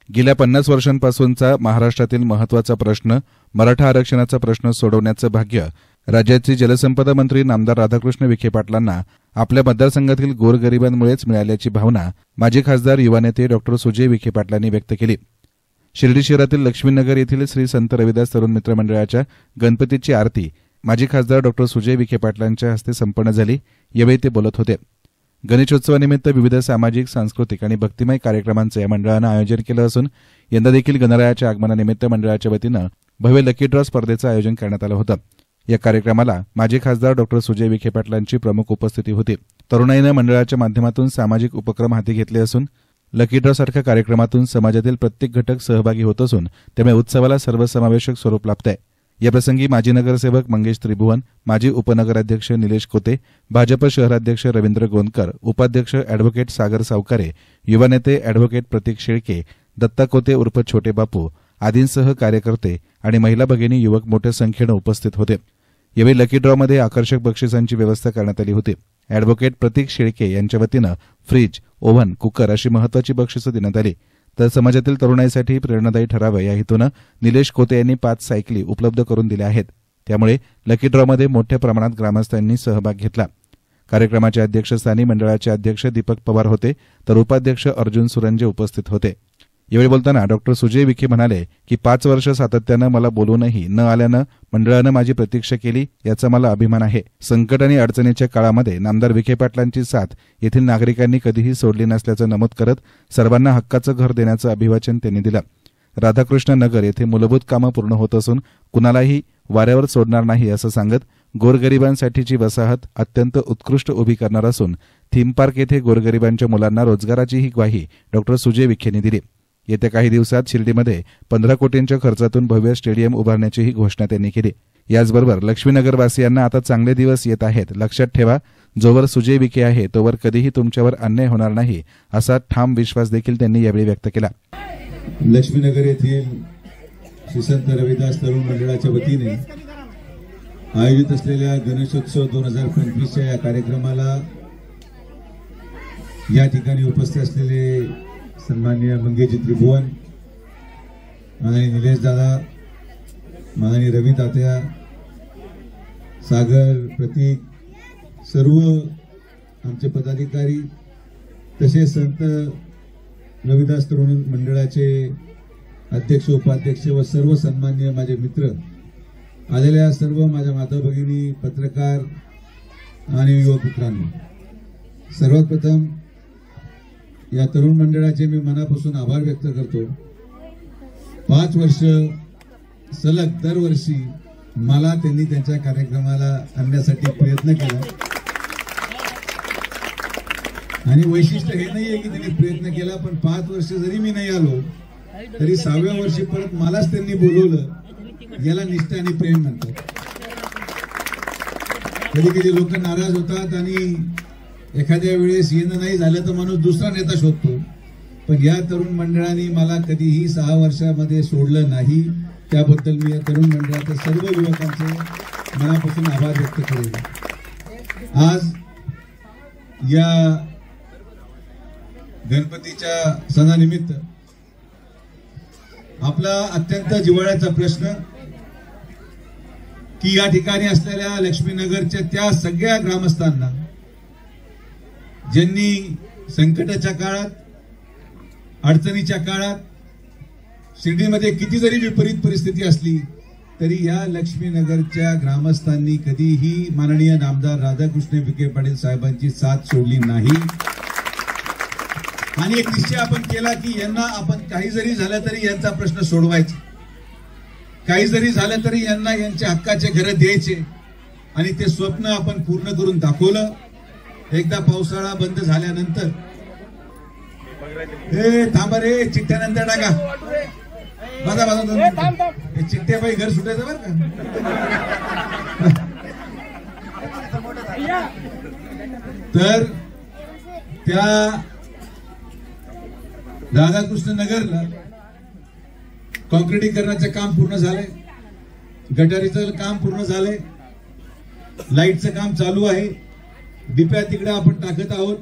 गेल्या 50 वर्षांपासूनचा महाराष्ट्रातील महत्त्वाचा प्रश्न मराठा आरक्षणाचा प्रश्न सोडवण्याचं भाग्य राज्याचे जलसंपदा मंत्री नामदार राधाकृष्ण विखे पाटलांना आपल्या मतदारसंघातील गोरगरिबांमुळेच मिळाल्याची भावना माजी खासदार युवा नेते डॉ सुजय विखे पाटलांनी व्यक्त केली। शिर्डी शहरातील लक्ष्मीनगर येथील श्री संत रविदास तरुण मित्र मंडळाच्या गणपतीची आरती माजी खासदार डॉ सुजय विखे पाटलांच्या हस्ते संपन्न झाली। यावेळी ते बोलत होते। गणेशोत्सवानिमित्त विविध सामाजिक, सांस्कृतिक आणि भक्तिमय कार्यक्रमांचं या मंडळानं आयोजन केलं असून यंदा देखील गणरायाच्या आगमनानिमित्त मंडळाच्या वतीनं भव्य लकी ड्रॉ स्पर्धेचं आयोजन करण्यात आलं होतं। या कार्यक्रमाला माजी खासदार डॉ सुजय विखे पाटलांची प्रमुख उपस्थिती होती। तरुणाईनं मंडळाच्या माध्यमातून सामाजिक उपक्रम हाती घेतले असून लकी ड्रॉ सारख्या कार्यक्रमातून समाजातील प्रत्येक घटक सहभागी होत असून त्यामुळे उत्सवाला सर्वसमावेशक स्वरूप लाभतंय। याप्रसंगी माजी नगरसेवक मंगेश त्रिभुवन, माजी उपनगराध्यक्ष निलेश कोते, भाजप शहराध्यक्ष रवींद्र गोंदकर, उपाध्यक्ष अॅडव्होकेट सागर सावकारे, युवा नेते अॅडव्होकेट प्रतीक शेळके, दत्ता कोते उर्फ छोटे बापू आदींसह कार्यकर्ते आणि महिला भगिनी युवक मोठ्या संख्येनं उपस्थित होते। यावेळी लकी ड्रॉमध्ये आकर्षक बक्षिसांची व्यवस्था करण्यात आली होती। अॅडव्होकेट प्रतीक शेळके यांच्या वतीनं फ्रीज, ओव्हन, कुकर अशी महत्वाची बक्षिसं देण्यात आली। तर समाजातील तरुणाईसाठी प्रेरणादायी ठरावं या हेतूनं निलेश कोते यांनी 5 सायकली उपलब्ध करून दिल्या आहेत। त्यामुळे लकी ड्रॉमध्ये मोठ्या प्रमाणात ग्रामस्थांनी सहभाग घेतला। कार्यक्रमाच्या अध्यक्षस्थानी मंडळाचे अध्यक्ष दीपक पवार होते, तर उपाध्यक्ष अर्जुन सुरंजे उपस्थित होते। यावेळी बोलताना डॉ सुजय विखे म्हणाले की 5 वर्ष सातत्यानं मला बोलूनही न आल्यानं मंडळानं माझी प्रतीक्षा केली, याचा मला अभिमान आहे। संकट आणि अडचणीच्या काळामध्ये नामदार विखे पाटलांची साथ येथील नागरिकांनी कधीही सोडली नसल्याचं नमूद करत सर्वांना हक्काचं घर देण्याचं अभिवाचन त्यांनी दिलं। राधाकृष्ण नगर येथे मूलभूत कामं पूर्ण होत असून कुणालाही वाऱ्यावर सोडणार नाही असं सांगत गोरगरिबांसाठीची वसाहत अत्यंत उत्कृष्ट उभी करणार असून थीम पार्क येथे गोरगरिबांच्या मुलांना रोजगाराचीही ग्वाही डॉ सुजय विखेंनी दिली। येत्या काही दिवसात शिर्डीमध्ये 15 कोटींच्या खर्चातून भव्य स्टेडियम उभारण्याचीही घोषणा त्यांनी केली। याचबरोबर लक्ष्मीनगरवासियांना आता चांगले दिवस येत आहेत, लक्षात ठेवा, जोवर सुजय विखे आहे तोवर कधीही तुमच्यावर अन्याय होणार नाही असा ठाम विश्वास देखील त्यांनी यावेळी व्यक्त केला। लक्ष्मीनगर येथील श्री संत रविदास तरुण मंडळाच्या वतीने आयोजित असलेल्या गणेशोत्सव 2025च्या या कार्यक्रमाला या ठिकाणी उपस्थित असलेले सन्माननीय मंगेश त्रिभुवन, माननीय निलेश दादा, माननीय रवी तात्या, सागर, प्रतीक, सर्व आमचे पदाधिकारी तसेच संत रविदास तरुण मंडळाचे अध्यक्ष, उपाध्यक्ष व सर्व सन्माननीय माझे मित्र, आलेल्या सर्व माझ्या माता भगिनी, पत्रकार आणि युवक मित्रांनो, सर्वात प्रथम या तरुण मंडळाचे मी मनापासून आभार व्यक्त करतो। 5 वर्ष सलग दरवर्षी मला त्यांनी त्यांच्या कार्यक्रमाला आणण्यासाठी प्रयत्न केला आणि वैशिष्ट्य हे नाहीये की त्यांनी प्रयत्न केला, पण 5 वर्ष जरी मी नाही आलो तरी 6व्या वर्षी परत मलाच त्यांनी बोलवलं। याला निष्ठा आणि प्रेम म्हणतात। कधी कधी लोक नाराज होतात आणि एखाद्या वेळेस येणं नाही झालं तर माणूस दुसरा नेता शोधतो, पण या तरुण मंडळाने मला कधीही 6 वर्षामध्ये सोडलं नाही। त्याबद्दल मी या तरुण मंडळाच्या सर्व युवकांचे मनापासून आभार व्यक्त करेन। आज या गणपतीच्या सणानिमित्त आपला अत्यंत जिव्हाळ्याचा प्रश्न की या ठिकाणी असलेल्या लक्ष्मीनगरच्या त्या सगळ्या ग्रामस्थांना ज्यांनी संकटाच्या काळात, अडचणीच्या काळात शिर्डीमध्ये किती जरी विपरीत परिस्थिती असली तरी या लक्ष्मीनगरच्या ग्रामस्थांनी कधीही माननीय नामदार राधाकृष्ण विखे पाटील साहेबांची साथ सोडली नाही आणि एक निश्चय आपण केला की यांना आपण काही जरी झालं तरी यांचा प्रश्न सोडवायचा, काही जरी झालं तरी यांना यांच्या हक्काचे घर द्यायचे आणि ते स्वप्न आपण पूर्ण करून दाखवलं। एकदा पावसाळा बंद झाल्यानंतर थांबा रे, चिठ्ठ्यानंतर टाका, हे चिठ्ठ्या बाई घर सुटायचं बरं का। तर त्या राधाकृष्ण नगरला कॉन्क्रिटीकरणाचं काम पूर्ण झालंय, गटारीचं काम पूर्ण झालंय, लाईटचं काम चालू आहे, डिप्या तिकडे आपण टाकत आहोत,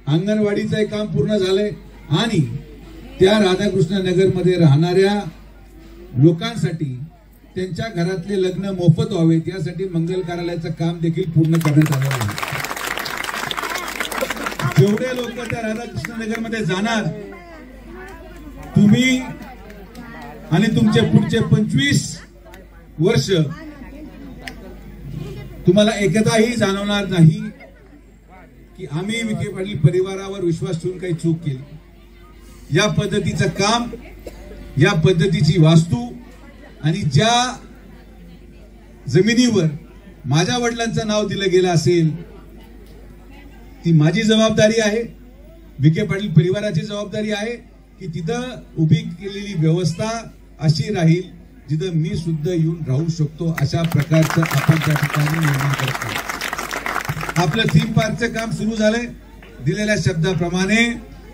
अंगणवाडीचं काम पूर्ण झालंय आणि त्या राधाकृष्ण नगरमध्ये राहणाऱ्या लोकांसाठी त्यांच्या घरातले लग्न मोफत व्हावेत यासाठी मंगल कार्यालयाचं काम देखील पूर्ण करण्यात आलेलं आहे. जेवढे लोक त्या राधाकृष्ण नगरमध्ये जाणार, तुम्ही आणि तुमचे पुढचे 25 वर्ष तुम्हाला एकदाही जाणवणार नाही की आम्ही विखे पाटील परिवारावर विश्वास ठेवून काही चूक केली. या पद्धतीचं काम, या पद्धतीची वास्तू आणि ज्या जमिनीवर माझ्या वडिलांचं नाव दिलं गेलं असेल ती माझी जबाबदारी आहे, विखे पाटील परिवाराची जबाबदारी आहे की तिथं उभी केलेली व्यवस्था अशी राहील जिथं मी सुद्धा येऊन राहू शकतो अशा प्रकारचं आपण त्या ठिकाणी निर्माण करतो. आपलं थीम पार्कचं काम सुरू झालंय. दिलेल्या शब्दाप्रमाणे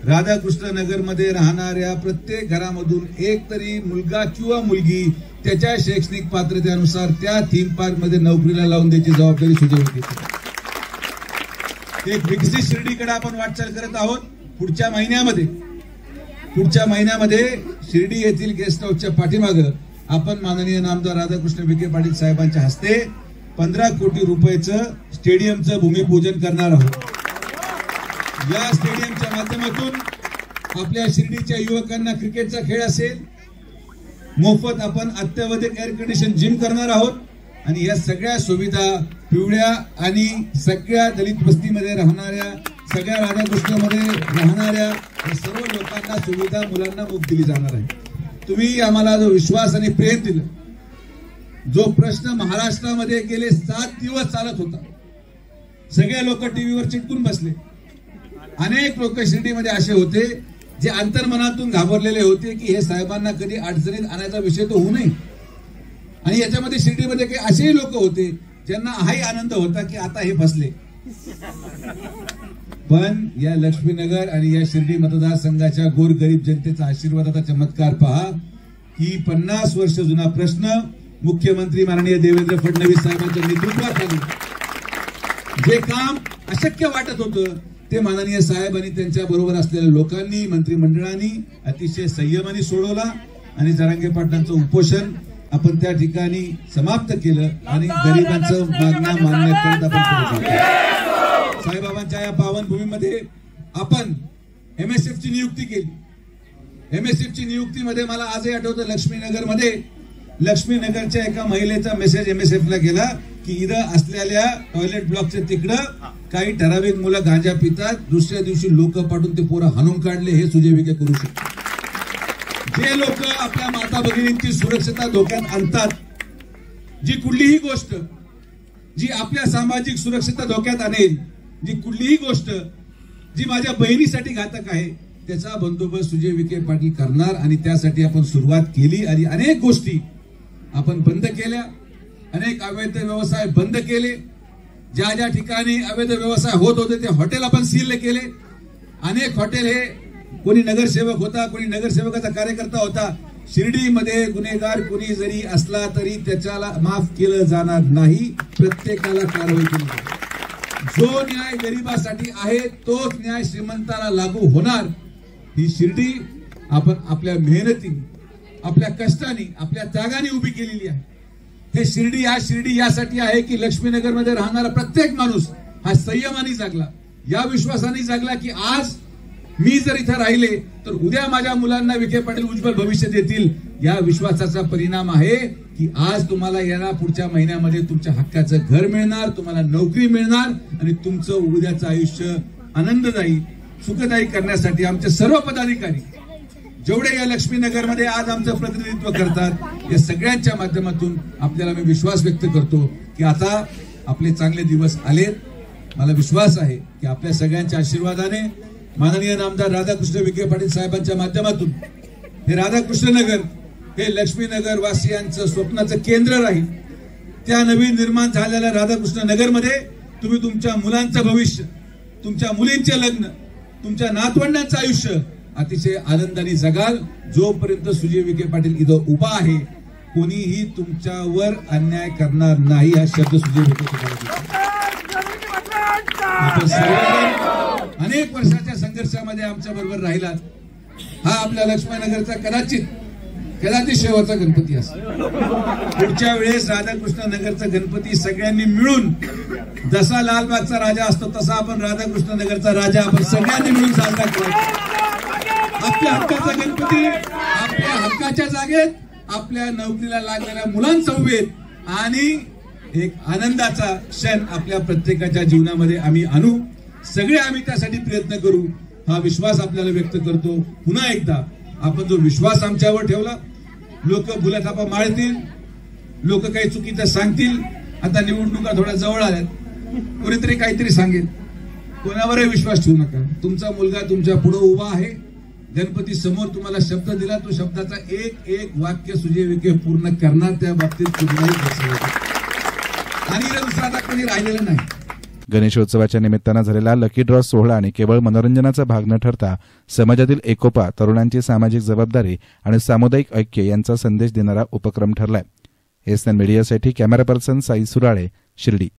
राधाकृष्ण नगरमध्ये राहणाऱ्या प्रत्येक घरामधून एक तरी मुलगा किंवा मुलगी त्याच्या शैक्षणिक पात्रतेनुसार त्या थीम पार्क मध्ये नोकरीला लावून द्यायची जबाबदारी सुजय घेते. एक विकसित शिर्डीकडे आपण वाटचाल करत आहोत. पुढच्या महिन्यामध्ये शिर्डी येथील गेस्ट हाऊसच्या पाठीमागं आपण माननीय नामदार राधाकृष्ण विखे पाटील साहेबांच्या हस्ते 15 कोटी रुपयाचं स्टेडियमचं भूमिपूजन करणार आहोत. या स्टेडियमच्या माध्यमातून आपल्या शिर्डीच्या युवकांना क्रिकेटचा खेळ असेल, मोफत आपण अत्यावश्यक एअर कंडिशन जिम करणार आहोत आणि या सगळ्या सुविधा पिवळ्या आणि सगळ्या दलित वस्तीमध्ये राहणाऱ्या, सगळ्या राधाकृष्णमध्ये राहणाऱ्या सर्व लोकांना सुविधा मुलांना मुक्त दिली जाणार आहे. तुम्ही आम्हाला जो विश्वास आणि प्रेम दिलं, जो प्रश्न महाराष्ट्रामध्ये गेले 7 दिवस चालत होता, सगळे लोक टीव्हीवर चिटकून बसले. अनेक लोक शिर्डीमध्ये असे होते जे अंतर्मनातून घाबरलेले होते की हे साहेबांना कधी अडचणीत आणायचा विषय तो होऊ नये. आणि याच्यामध्ये शिर्डीमध्ये काही असेही लोक होते ज्यांना हाही आनंद होता की आता हे फसले. पण या लक्ष्मीनगर आणि या शिर्डी मतदारसंघाच्या गोरगरीब जनतेचा आशीर्वादाचा चमत्कार पहा की 50 वर्ष जुना प्रश्न मुख्यमंत्री माननीय देवेंद्र फडणवीस साहेबांच्या नेतृत्वाखाली जे काम अशक्य वाटत होतं ते माननीय साहेब आणि त्यांच्या बरोबर असलेल्या लोकांनी, मंत्रिमंडळाने अतिशय संयमाने सोडवला आणि जरांगे पाटलांचं उपोषण आपण त्या ठिकाणी समाप्त केलं आणि गरिबांचं मागण्या मान्य करत आपण साईबाबांच्या या पावनभूमीमध्ये आपण MSF ची नियुक्ती केली. MSF ची नियुक्तीमध्ये मला आजही आठवतं, लक्ष्मीनगरच्या एका महिलेचा मेसेज MSF ला गेला की इथं असलेल्या टॉयलेट ब्लॉकच्या तिकडं काही ठराविक मुलं गांजा पितात, दुसऱ्या दिवशी लोक पाठवून ते पोरं हाणून काढले. हे सुजय विखे करू शकतात. जे लोक आपल्या माता भगिनींची सुरक्षता धोक्यात आणतात, जी कुठलीही गोष्ट जी आपल्या सामाजिक सुरक्षता धोक्यात आणेल, जी कुठलीही गोष्ट जी माझ्या बहिणीसाठी घातक आहे, त्याचा बंदोबस्त सुजय विखे पाटील करणार. आणि त्यासाठी आपण सुरुवात केली आणि अनेक गोष्टी आपण बंद केल्या, अनेक अवैध व्यवसाय बंद केले. ज्या ज्या ठिकाणी अवैध व्यवसाय होत होते ते हॉटेल आपण सील केले. अनेक हॉटेल हे कोणी नगरसेवक होता, कोणी नगरसेवकाचा कार्यकर्ता होता, शिर्डीमध्ये गुन्हेगार कोणी जरी असला तरी त्याच्याला माफ केलं जाणार नाही, प्रत्येकाला कारवाई केली जाईल. जो न्याय गरिबासाठी आहे तोच न्याय श्रीमंताला लागू होणार. ही शिर्डी आपण आपल्या मेहनतीने, आपल्या कष्टाने, आपल्या त्यागाने उभी केलेली आहे. हे शिर्डी यासाठी आहे की लक्ष्मीनगरमध्ये राहणारा प्रत्येक माणूस हा संयमाने जगला, या विश्वासाने जगला की आज मी जर इथं राहिले तर उद्या माझ्या मुलांना विखे पाटील उज्ज्वल भविष्य देतील. या विश्वासाचा परिणाम आहे की आज तुम्हाला येणार पुढच्या महिन्यामध्ये तुमच्या हक्काचं घर मिळणार, तुम्हाला नोकरी मिळणार आणि तुमचं उद्याचं आयुष्य आनंददायी, सुखदायी करण्यासाठी आमचे सर्व पदाधिकारी जेवढे या लक्ष्मीनगरमध्ये आज आमचं प्रतिनिधित्व करतात, या सगळ्यांच्या माध्यमातून आपल्याला मी विश्वास व्यक्त करतो की आता आपले चांगले दिवस आलेत. मला विश्वास आहे की आपल्या सगळ्यांच्या आशीर्वादाने माननीय नामदार राधाकृष्ण विखे पाटील साहेबांच्या माध्यमातून हे राधाकृष्ण नगर हे लक्ष्मीनगर वासियांचं स्वप्नाचं केंद्र राहील. त्या नवीन निर्माण झालेल्या राधाकृष्ण नगरमध्ये तुम्ही तुमच्या मुलांचं भविष्य, तुमच्या मुलींचे लग्न, तुमच्या नातवंडांचं आयुष्य अतिशय आनंदाने जगाल. जोपर्यंत सुजय विखे पाटील इथं उभा आहे कोणीही तुमच्यावर अन्याय करणार नाही, हा शब्द सुजय विखे आपण सर्वजण अनेक वर्षाच्या संघर्षामध्ये आमच्या बरोबर राहिलात. हा आपल्या लक्ष्मणनगरचा कदाचित शेवटचा गणपती असेल. पुढच्या वेळेस राधाकृष्ण नगरचा गणपती सगळ्यांनी मिळून, जसा लालबागचा राजा असतो तसा आपण राधाकृष्ण नगरचा राजा आपण सगळ्यांनी मिळून साजरा करायचा. आपल्या हक्काचा गणपती आपल्या हक्काच्या जागेत, आपल्या नोकरीला लागलेल्या मुलांचा उभेत आणि एक आनंदाचा क्षण आपल्या प्रत्येकाच्या जीवनामध्ये आम्ही आणू. सगळे आम्ही त्यासाठी प्रयत्न करू, हा विश्वास आपल्याला व्यक्त करतो. पुन्हा एकदा आपण जो विश्वास आमच्यावर ठेवला, लोक भुलाथापा मारतील, लोक काही चुकीचं सांगतील. आता निवडणुका थोड्या जवळ आल्यात, कोणीतरी काहीतरी सांगेल, कोणावरही विश्वास ठेवू नका. तुमचा मुलगा तुमच्या पुढे उभा आहे, गणपती समोर तुम्हाला शब्द दिला, तो शब्दाचा एक एक वाक्य सुजयविखे पूर्ण करणार, त्या बाबतीत कुठलाही आणि दुसरा आता कोणी राहिलेलं नाही. गणेशोत्सवाच्या निमित्तानं झालेला लकी ड्रॉ सोहळा आणि केवळ मनोरंजनाचा भाग न ठरता समाजातील एकोपा, तरुणांची सामाजिक जबाबदारी आणि सामुदायिक ऐक्य यांचा संदेश देणारा उपक्रम ठरलाय. एसएन मीडियासाठी कॅमेरा पर्सन साई सुराळे, शिर्डी.